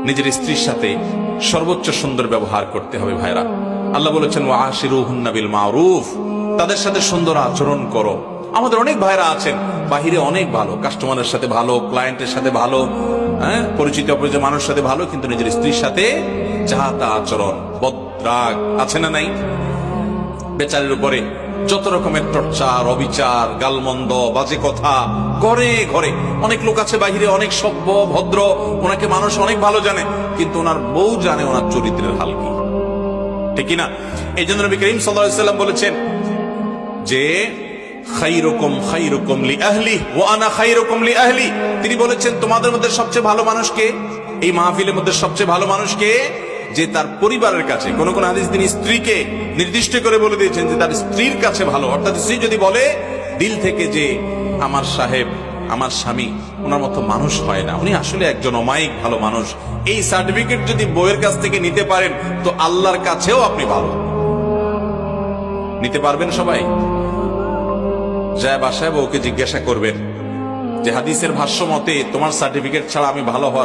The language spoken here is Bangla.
নিজের স্ত্রীর সাথে সর্বোচ্চ সুন্দর ব্যবহার করতে হবে ভাইরা। আল্লাহ বলেছেন ওয়াশিরুহুন্না বিল মারুফ, তাদের সাথে সুন্দর আচরণ করো। আমাদের অনেক ভাইরা আছেন বাহিরে অনেক ভালো, কাস্টমারের সাথে ভালো, ক্লায়েন্টের সাথে ভালো, পরিচিত অপরিচিত মানুষের সাথে ভালো, কিন্তু নিজের স্ত্রীর সাথে যাহা তা আচরণ, বদরাগ আছে না নাই? বেচারের উপরে যত রকমের টর্চার, অবিচার, গালমন্দ, বাজে কথা ঘরে ঘরে। অনেক লোক আছে বাহিরে অনেক সভ্য ভদ্র, ওনাকে মানুষ অনেক ভালো জানে, কিন্তু ওনার বউ জানে ওনার চরিত্রের হাল কি, ঠিক না? এই জন্য নবী করিম সাল্লাল্লাহু আলাইহি ওয়াসাল্লাম বলেছেন যে খায়রুকুম খায়রুকুম লিআহলি ওয়া আনা খায়রুকুম লিআহলি। তিনি বলেছেন তোমাদের মধ্যে সবচেয়ে ভালো মানুষ কে? এই মাহফিলের মধ্যে সবচেয়ে ভালো মানুষ কে? যে তার পরিবারের কাছে, কোন কোন হাদিস তিনি স্ত্রীকে নির্দিষ্ট করে বলে দিয়েছেন যে তার স্ত্রীর কাছে ভালো। অর্থাৎ স্ত্রী যদি বলে দিল থেকে যে আমার সাহেব, আমার স্বামী ওনার মতো মানুষ হয় না, উনি আসলে একজন অমায়িক ভালো মানুষ, এই সার্টিফিকেট যদি বউয়ের কাছ থেকে নিতে পারেন তো আল্লাহর কাছেও আপনি ভালো নিতে পারবেন। সবাই যায় বাসায় বউকে জিজ্ঞাসা করবেন যে হাদিসের ভাষ্য মতে তোমার সার্টিফিকেট ছাড়া আমি ভালো হওয়ার